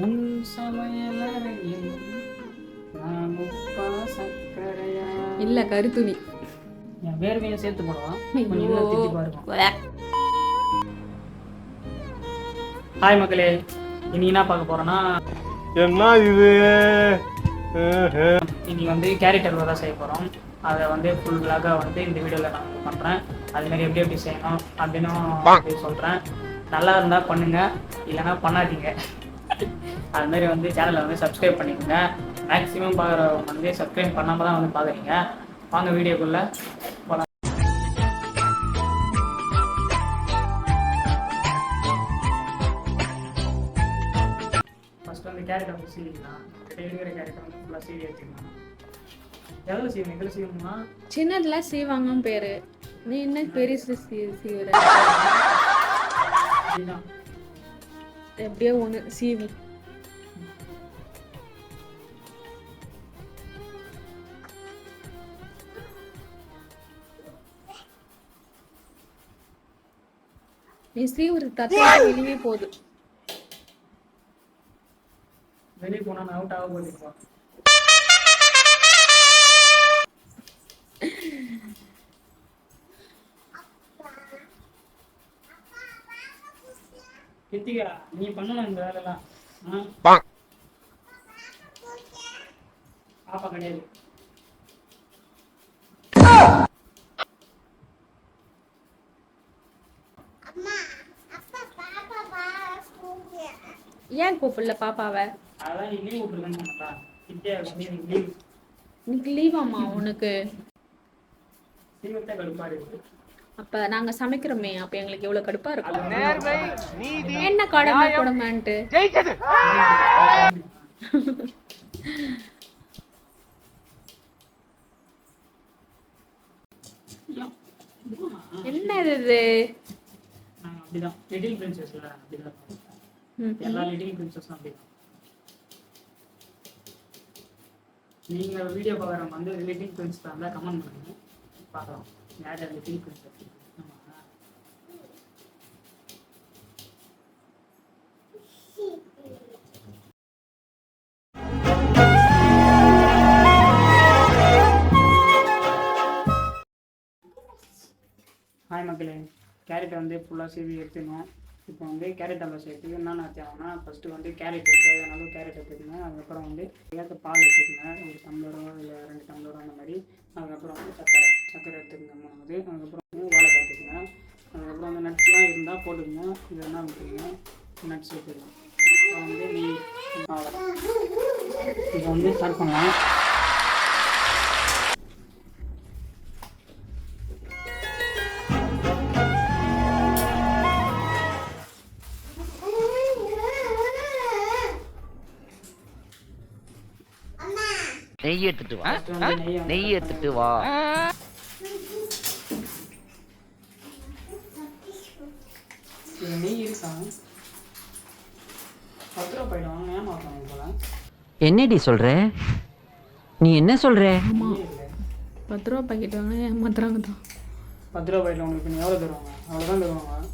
உன் சமையலறையில் நான் உப்பா சக்கரையா. இல்ல கருத்துணி. என் வேர்வையை சேர்த்து போடலாம். கொஞ்சம் இன்னும் திட்டி பாருங்க. ஹாய் மக்களே, இன்னைக்கு என்ன பார்க்க போறோம்னா, என்ன இது இன்னைக்கு வந்து கேரட் அல்வா தான் செய்ய போகிறோம். அதை வந்து ஃபுல் விளாகாக வந்து இந்த வீடியோவில் நான் பண்ணுறேன். அதுமாரி எப்படி எப்படி செய்யணும் அப்படின்னு சொல்கிறேன். நல்லா இருந்தால் பண்ணுங்கள், இல்லைன்னா பண்ணாதீங்க. அதுமாரி வந்து சேனலை வந்து சப்ஸ்கிரைப் பண்ணிக்கோங்க. மேக்ஸிமம் பார்க்குறவங்க வந்து சப்ஸ்கிரைப் பண்ணாமல் தான் வந்து பார்க்குறீங்க. வாங்க வீடியோக்குள்ளே போகலாம். ஃபஸ்ட்டு வந்து கேரட்டை வந்து சீவிக்கலாம். இருக்கிற கேரட்டை வந்து ஃபுல்லாக சீவி எடுத்துக்கலாம். எவ்வளோ சீவணும்? எவ்வளோ சீவணும்னா சின்னதுல சீவாங்கன்னு பேரு. நீ என்ன பெருசு சீவுற? இதுதான் எப்படியோ ஒண்ணு சீவி. நீ சீவுற தட்டை வெளியே போகுது. வெளியே போனால் நான் அவுட் ஆக போயிருப்போம். கிருத்திகா, நீ பண்ணணும் இந்த வேலைலாம். பாப்பா கிடையாது. ஏன் கூப்பிடல பாப்பாவை? அதான் நீ லீவ் விட்டுருக்கேன்னு கிட்டே லீவ். இன்னைக்கு லீவாமா உனக்கு? சீவத்தை கடுப்பாடு இருக்கு. அப்ப நாங்க சமைக்கிறோமே, அப்ப எங்களுக்கு எவ்வளவு கடுப்பா இருக்கும். என்ன கடமை கொடுமைன்ட்டு என்ன இது? அப்படிதான் லிட்டில் பிரின்சஸ்ல அப்படிதான். எல்லா லிட்டில் பிரின்சஸும் அப்படிதான். நீங்க வீடியோ பார்க்குறவங்க வந்து லிட்டில் பிரின்ஸ் தான் கமெண்ட் பண்ணுங்க, பார்க்கலாம் யார் யார் லிட்டில் பிரின்சஸ். ஹாய் மக்களே, கேரட்டை வந்து ஃபுல்லாக சீவி எடுத்துக்கணும். இப்போ வந்து கேரட் அல்வா செய்யறதுக்கு என்னென்ன தேவைன்னா, ஃபஸ்ட்டு வந்து கேரட் தேவையான அளவு கேரட் எடுத்துக்கணும். அதுக்கப்புறம் வந்து ஏற்ற பால் எடுத்துக்கணும், ஒரு டம்ளரோ இல்லை 2 டம்ளரோ அந்த மாதிரி. அதுக்கப்புறம் வந்து சக்கரை எடுத்துக்கங்க 3வது. அதுக்கப்புறம் வந்து வாழைக்காய் எடுத்துக்கணும். அதுக்கப்புறம் வந்து நட்ஸ்லாம் இருந்தால் போட்டுக்கணும், இதெல்லாம் விட்டுருங்க, நட்ஸ் எடுத்துக்கணும். அப்புறம் வந்து நெய். இப்போ வந்து ஸ்டார்ட் பண்ணலாம். நெய் எடுத்துட்டு வா, நெய் எடுத்துட்டு வா. நெய் இருக்கா? 10 ரூபா போயிடும், ஏமாத்தணும் போல. என்னடி சொல்ற? நீ என்ன சொல்ற? ஆமா 10 ரூபா பாக்கெட் வாங்க ஏமாத்துறாங்க தான். 10 ரூபா போயிடும். உங்களுக்கு நீங்கள் எவ்வளோ தருவாங்க? அவ்வளோதான் தருவாங்க.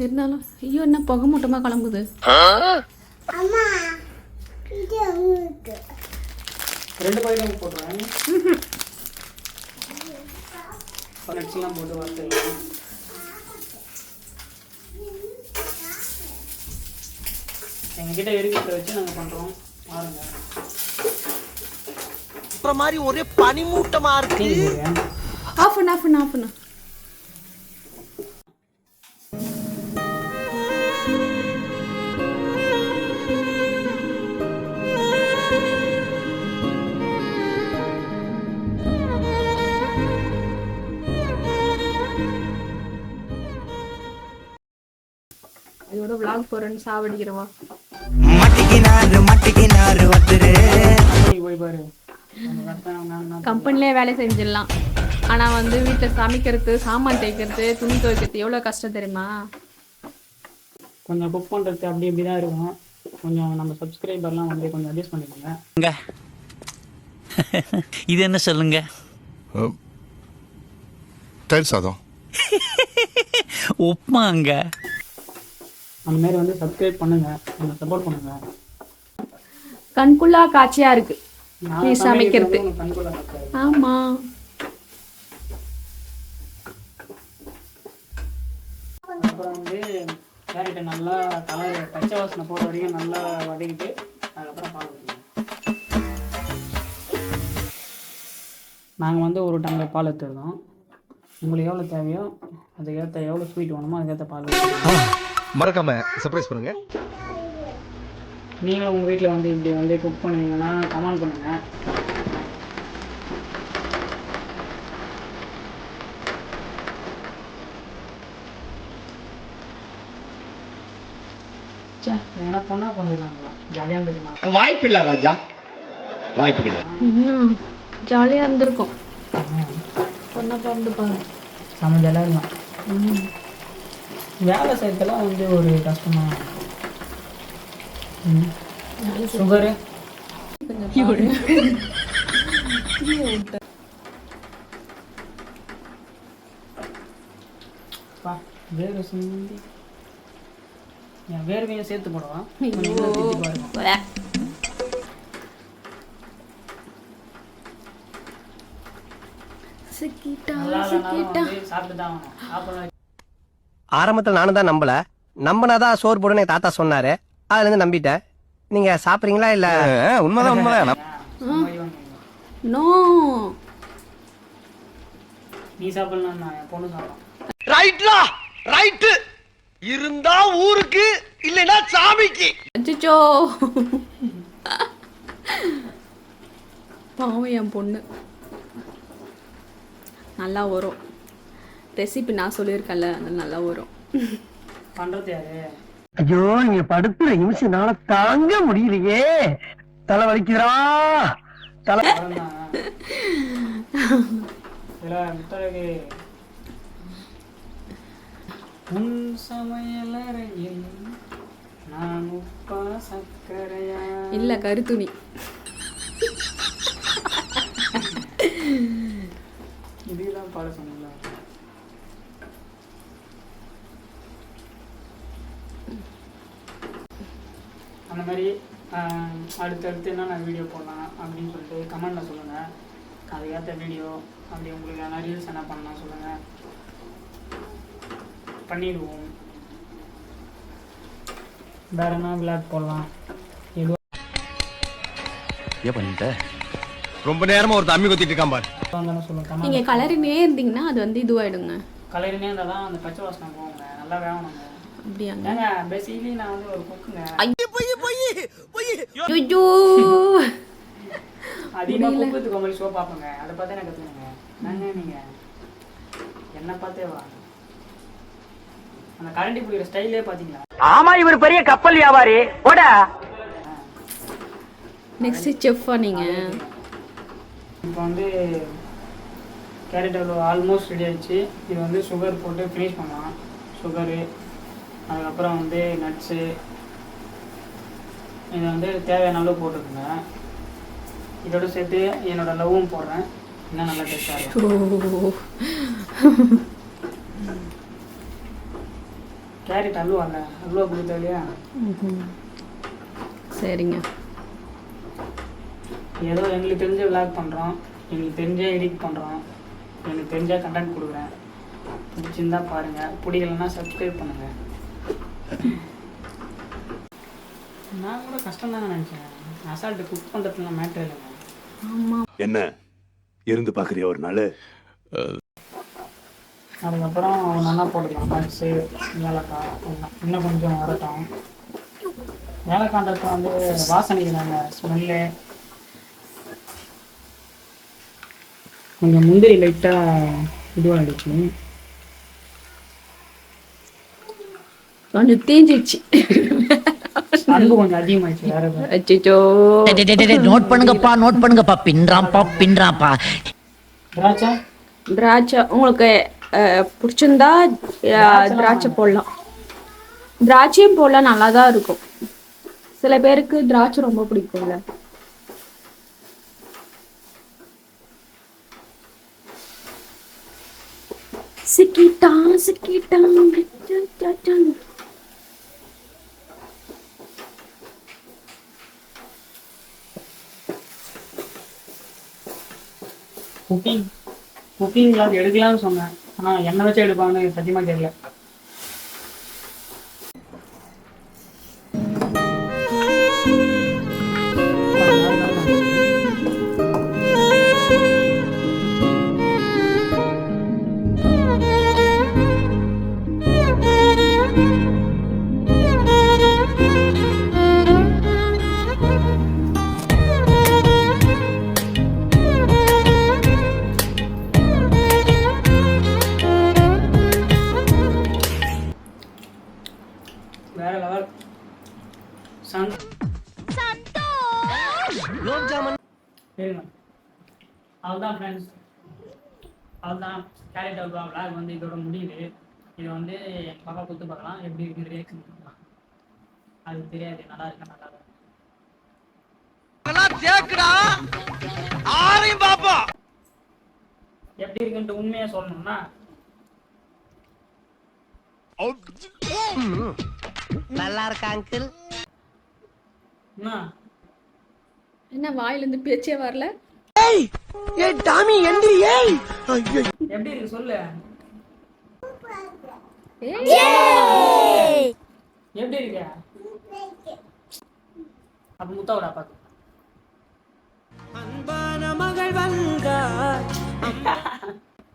இருந்தாலும் ஐயோ என்ன புகை மூட்டமா கிளம்புது. 2 பாக்கெட் போட்டுருவேன். நட்ஸ்லாம் போட்டு வறுத்துக்கலாம். எங்ககிட்ட இருக்கிறத வச்சு நாங்கள் பண்ணுறோம், பாருங்க. அப்புறம் மாதிரி ஒரே பனிமூட்டமா இருக்கு. ஆஃப் பண்ணு ஆஃப் பண்ணு ஆஃப் பண்ணு. இதோட vlog போறேன்னு சாவடிக்கிறவா. போய் பாரு, கம்பெனிலே வேலை செஞ்சிடலாம். ஆனா வந்து வீட்டில் சமைக்கிறது, சாமான் தேய்க்கிறது, துணி துவைக்கிறது எவ்வளோ கஷ்டம் தெரியுமா? கொஞ்சம் குக் பண்ணுறது அப்படி இப்படி தான் இருக்கும். கொஞ்சம் நம்ம சப்ஸ்கிரைபர்லாம் வந்து கொஞ்சம் அட்ஜஸ்ட் பண்ணிக்கோங்க. இது என்ன சொல்லுங்க? தயிர் சாதம். உப்மாங்க. அந்த மாதிரி வந்து சப்ஸ்கிரைப் பண்ணுங்கள், கொஞ்சம் சப்போர்ட் பண்ணுங்கள். கண்குள்ளா காட்சியா இருக்கு நீ சமைக்கிறது. கண்கொள்ள ஆமா. அப்புறம் வந்து கேரட்டை நல்லா கலர் பச்சை வாசனை போகிற வரைக்கும் நல்லா வதக்கிட்டு அதுக்கப்புறம் பால் ஊற்றணும். நாங்கள் வந்து ஒரு டம்ளர் பால் எடுத்துருக்கோம். உங்களுக்கு எவ்வளோ தேவையோ அதுக்கேற்ற எவ்வளோ ஸ்வீட் வேணுமோ அதுக்கேற்ற பால் ஊற்றணும். மறக்காம சர்ப்ரைஸ் பண்ணுங்க. நீங்களும் உங்கள் வீட்டில் வந்து இப்படி வந்து குக் பண்ணுவீங்கன்னா கமெண்ட் பண்ணுங்கள். என்ன பொண்ணா பண்ணிடலாங்களா? ஜாலியாக இருந்துக்கலாம். வாய்ப்பு இல்ல ராஜா, வாய்ப்பு கிடையாது. ஜாலியா இருந்திருக்கும். பொண்ணா பிறந்து பாருங்க. செம்ம ஜாலியாக இருக்கலாம். வேலை செய்யறதுலாம் வந்து ஒரு கஷ்டமாக சுகரு வேறு சிந்தி என் வேர்வையும் சேர்த்து போடுவான். சாப்பிட்டு தான் சாப்பிட ஆரம்பத்தில் நானும் தான் நம்பல, நம்பினாதான் சோறு போடுன்னு தாத்தா சொன்னாரு, அதுல இருந்து நம்பிட்டேன். நீங்க சாப்பிடுறீங்களா இல்ல? உண்மைதான் உண்மைதான். நோ, நீ சாப்பிடலாம், நான் என் பொண்ணு சாப்பிடலாம். ரைட்லா ரைட் இருந்தா ஊருக்கு இல்லைன்னா சாமிக்கு. அச்சோ பாவம் என் பொண்ணு. நல்லா வரும் ரெசிபி, நான் சொல்லியிருக்கேன்ல, அது நல்லா வரும். பண்றது யாரு? ஐயோ, நீங்க படுத்துற நிமிஷம்னால தாங்க முடியலையே, தலை வலிக்குறா தலை. உன் சமையலறையில் நான் உப்பா சக்கரையா இல்ல கருத்துணி. இதுதான் பாட சொன்னீங்களா? அந்த மாதிரி அடுத்தடுத்து என்னென்ன வீடியோ போடலாம் அப்படின்னு சொல்லிட்டு கமெண்டில் சொல்லுங்கள். அதுக்கேற்ற வீடியோ அப்படி உங்களுக்கு என்ன ரீல்ஸ் என்ன பண்ணலாம் சொல்லுங்கள், பண்ணிடுவோம். வேற என்ன விளையாட்டு போடலாம் எதுவும் ஏன் பண்ணிட்ட? ரொம்ப நேரமா ஒரு தம்மி கொத்திட்டு இருக்கான் பாரு. வந்தாலும் சொல்லுங்கள். நீங்க கலரினே இருந்தீங்கன்னா அது வந்து இதுவாயிடுங்க. கலரினே இருந்தால் தான் அந்த பச்சை வாசனை போகுங்க, நல்லா வேகணுங்க. அப்படியாங்க? ஏங்க பேசிக்கலி நான் வந்து ஒரு குக்குங்க. ஐயோ, அதிகமாக குக்குத்துக்கு மாதிரி ஷோ பார்ப்பேங்க, அதை பார்த்தே நான் கற்றுக்கணுங்க. நாங்கள் நீங்கள் என்னை பார்த்தே வா, அந்த கரண்டி பிடிக்கிற ஸ்டைலே பார்த்தீங்களா? ஆமா, இவர் பெரிய கப்பல் வியாபாரி. போடா. நெக்ஸ்ட் செஃப்பா நீங்க? இப்போ வந்து கேரட் அல்வா ஆல்மோஸ்ட் ரெடி ஆகிடுச்சு. இது வந்து சுகர் போட்டு ஃபினிஷ் பண்ணலாம். சுகரு, அதுக்கப்புறம் வந்து நட்ஸு, இதை வந்து தேவையான அளவு போட்டுருக்குங்க. இதோட சேர்த்து என்னோடய லவ்வும் போடுறேன், இன்னும் நல்லா டேஸ்டாக இருக்கும். கேரட் அல்வா இல்லை, அல்வா கொடுத்தா இல்லையா? சரிங்க. ஏதோ எங்களுக்கு தெரிஞ்ச விளாக் பண்ணுறோம், எங்களுக்கு தெரிஞ்ச எடிட் பண்ணுறோம், எனக்கு தெரிஞ்ச கண்டென்ட் கொடுக்குறேன். பிடிச்சிருந்தா பாருங்கள், பிடிக்கலன்னா சப்ஸ்கிரைப் பண்ணுங்கள். நான் கூட கஷ்டம் தானே நினச்சேன், அசால்ட்டு குக் பண்ணுறதுலாம் மேட்ரு இல்லைங்க. ஆமாம். என்ன இருந்து பார்க்குறியா ஒரு நாள்? அதுக்கப்புறம் நல்லா போட்டுக்கலாம் நட்ஸு, ஏலக்காய் எல்லாம் இன்னும் கொஞ்சம் வரட்டும். ஏலக்காய்ன்றது வந்து வாசனைக்கு நாங்கள் ஸ்மெல்லு. கொஞ்சம் முந்திரி லைட்டாக இதுவாகிடுச்சு, கொஞ்சம் தேஞ்சிடுச்சு, அன்பு கொஞ்சம் அதிகமாகிடுச்சு. வேற அச்சோ. நோட் பண்ணுங்கப்பா பின்றாப்பா. திராட்சை, திராட்சை உங்களுக்கு பிடிச்சிருந்தா திராட்சை போடலாம், திராட்சையும் போடலாம், நல்லா தான் இருக்கும். சில பேருக்கு திராட்சை ரொம்ப பிடிக்கும்ல. சிக்கிட்டான். குக்கிங் கிளாஸ் எடுக்கலாம்னு சொன்னேன், ஆனால் என்ன வச்சு எடுப்பாங்கன்னு சத்தியமாக தெரியல. வேற லெவல். அவ்வளோதான் ஃப்ரெண்ட்ஸ், அவ்வளோதான். கேரட் அல்வா விளாக் வந்து இதோட முடியுது. இது வந்து எங்கள் பாப்பா கொடுத்து பார்க்கலாம், எப்படி இருக்குது ரியாக்ஷன் பண்ணலாம். அது தெரியாது நல்லா இருக்கா நல்லா இருக்கு. எப்படி இருக்குன்ட்டு உண்மையா சொல்லணும்னா நல்லா இருக்கா அங்கிள்? என்ன வாயிலிருந்து பேச்சே வரல? எப்படி இருக்கு சொல்லு. எப்படி இருக்க? அப்ப முத்தாவோட பாத்து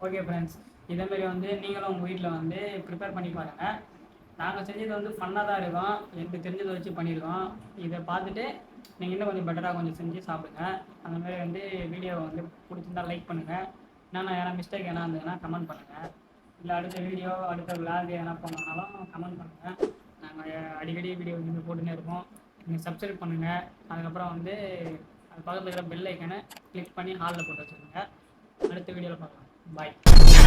ஓகே ஃப்ரெண்ட்ஸ், இதே மாதிரி வந்து நீங்களும் உங்கள் வீட்டில் வந்து ப்ரிப்பேர் பண்ணி பாருங்கள். நாங்கள் செஞ்சது வந்து ஃபன்னாக தான் இருக்கும், எனக்கு தெரிஞ்சதை வச்சு பண்ணியிருக்கோம். இதை பார்த்துட்டு நீங்கள் இன்னும் கொஞ்சம் பெட்டராக கொஞ்சம் செஞ்சு சாப்பிடுங்க. அந்த மாதிரி வந்து வீடியோவை வந்து பிடிச்சிருந்தா லைக் பண்ணுங்கள். ஏன்னா மிஸ்டேக் எதனா இருந்ததுன்னா கமெண்ட் பண்ணுங்கள். இல்லை அடுத்த வீடியோ அடுத்த விளாக் எதனா போனோம்னாலும் கமெண்ட் பண்ணுங்கள். நாங்கள் அடிக்கடி வீடியோ வந்து போட்டுன்னே இருப்போம். நீங்கள் சப்ஸ்கிரைப் பண்ணுங்கள். அதுக்கப்புறம் வந்து அது பக்கத்தில் இருக்கிற பெல் ஐக்கனை கிளிக் பண்ணி ஹாலில் போட்டு வச்சுருங்க. அடுத்த வீடியோவில் பார்க்கலாம். பாய்.